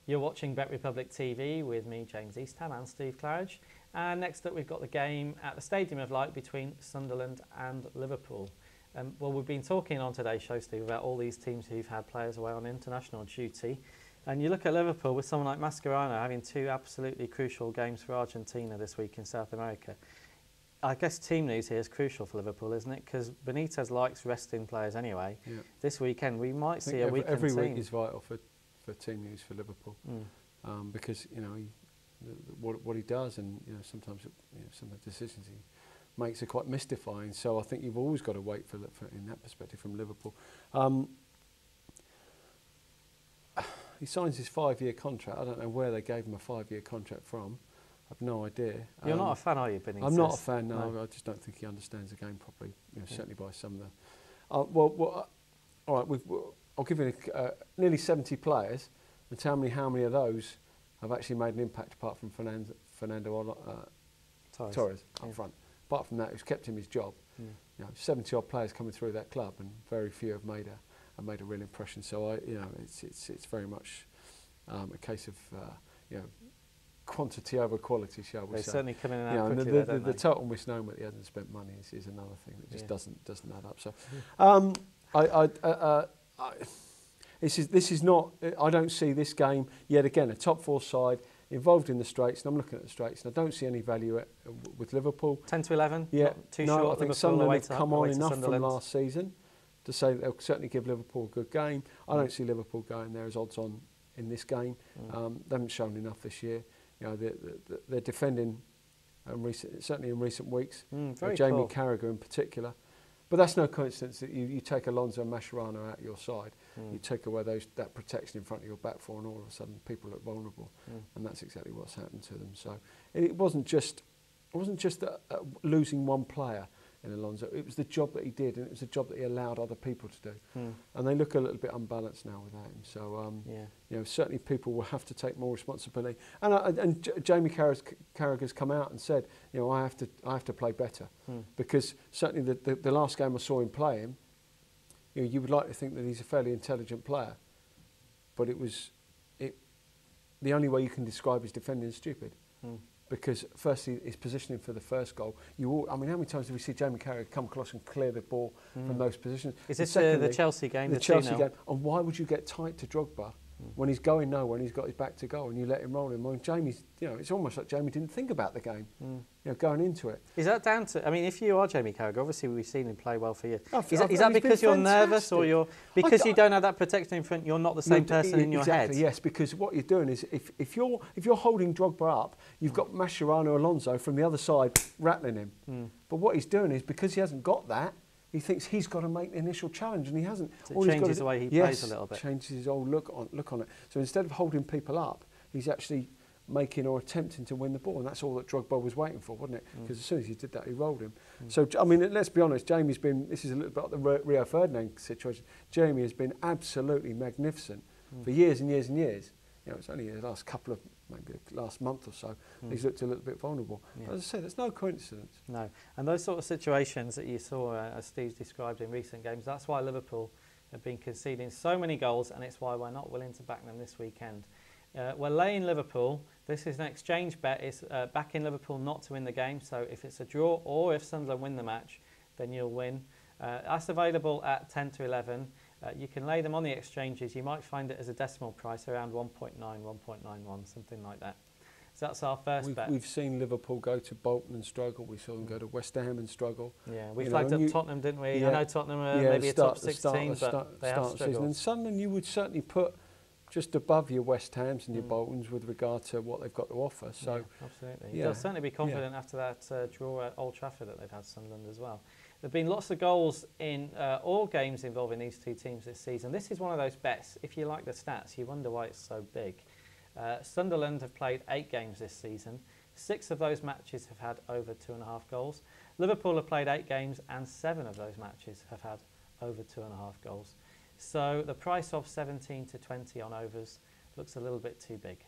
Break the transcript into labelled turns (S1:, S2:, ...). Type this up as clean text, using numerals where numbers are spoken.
S1: You're watching Bet Republic TV with me, James Eastham, and Steve Claridge. And next up, we've got the game at the Stadium of Light between Sunderland and Liverpool. Well, we've been talking on today's show, Steve, about all these teams who've had players away on international duty. And you look at Liverpool with someone like Mascherano having two absolutely crucial games for Argentina this week in South America. I guess team news here is crucial for Liverpool, isn't it? Because Benitez likes resting players anyway. Yeah. This weekend we might see a weakened team.
S2: Every week is vital for team news for Liverpool, because what he does, and sometimes some of the decisions he makes are quite mystifying. So I think you've always got to wait for in that perspective from Liverpool. He signs his 5-year contract. I don't know where they gave him a 5-year contract from. I've no idea.
S1: You're not a fan, are you, Benitez?
S2: I'm not a fan, no. I just don't think he understands the game properly, certainly by some of the... all right, I'll give you nearly 70 players, and tell me how many of those have actually made an impact apart from Fernando Torres up front. Apart from that, who's kept him his job. 70-odd players coming through that club, and very few have made a real impression. So it's very much a case of quantity over quality, shall we say?
S1: They certainly come in and out quickly.
S2: The total misnomer that he hasn't spent money is another thing that just doesn't add up. So this is not. I don't see this game yet again a top 4 side involved in the straights, and I'm looking at the straights, and I don't see any value with Liverpool.
S1: 10 to 11.
S2: Yeah,
S1: not too short.
S2: I think Sunderland have come on enough from last season to say that they'll certainly give Liverpool a good game. I don't see Liverpool going there as odds on in this game. They haven't shown enough this year. They're defending, certainly in recent weeks. Jamie Carragher in particular. But that's no coincidence that you take Alonso and Mascherano out your side. You take away that protection in front of your back four, and all of a sudden people look vulnerable. And that's exactly what's happened to them. So it wasn't just losing one player in Alonso. It was the job that he did, and it was the job that he allowed other people to do. And they look a little bit unbalanced now without him. So certainly people will have to take more responsibility. And Jamie Carragher's come out and said, I have to play better, because certainly the last game I saw him playing, you would like to think that he's a fairly intelligent player, but the only way you can describe his defending is stupid. Because firstly, his positioning for the first goal. How many times do we see Jamie Carragher come across and clear the ball from those positions?
S1: Is this the Chelsea game?
S2: The Chelsea game. And why would you get tight to Drogba when he's going nowhere and he's got his back to goal, and you let him roll him? Well, Jamie's, it's almost like Jamie didn't think about the game, going into it.
S1: Is that down to? I mean, if you are Jamie Carragher, obviously we've seen him play well for you. Is that because you're nervous, or because you don't have that protection in front? You're not the same person in your head.
S2: Yes, because what you're doing is if you're holding Drogba up, you've got Mascherano Alonso from the other side rattling him. But what he's doing is, because he hasn't got that, he thinks he's got to make the initial challenge, and he hasn't.
S1: So it changes the way he plays a little bit.
S2: Changes his whole look on it. So instead of holding people up, he's actually making or attempting to win the ball, and that's all that Drogba was waiting for, wasn't it? Because as soon as he did that, he rolled him. So I mean, let's be honest. Jamie's been. This is a little bit like the Rio Ferdinand situation. Jamie has been absolutely magnificent for years and years and years. It's only the last couple of, maybe last month or so, he's looked a little bit vulnerable. But as I say, there's no coincidence.
S1: No, and those sort of situations that you saw, as Steve's described in recent games, that's why Liverpool have been conceding so many goals, and it's why we're not willing to back them this weekend. We're laying Liverpool. This is an exchange bet. It's backing Liverpool not to win the game. So if it's a draw or if Sunderland win the match, then you'll win. That's available at 10 to 11. You can lay them on the exchanges. You might find it as a decimal price around 1.9, 1.91, something like that. So that's our first bet.
S2: We've seen Liverpool go to Bolton and struggle. We saw them go to West Ham and struggle.
S1: Yeah, we flagged up Tottenham, didn't we? I know Tottenham are maybe a top 16, but they have struggled.
S2: And Sunderland, you would certainly put just above your West Hams and your Boltons with regard to what they've got to offer. So
S1: absolutely. They'll certainly be confident after that draw at Old Trafford that they've had, Sunderland as well. There have been lots of goals in all games involving these two teams this season. This is one of those bets, if you like the stats, you wonder why it's so big. Sunderland have played 8 games this season. 6 of those matches have had over 2.5 goals. Liverpool have played 8 games, and 7 of those matches have had over 2.5 goals. So the price of 17 to 20 on overs looks a little bit too big.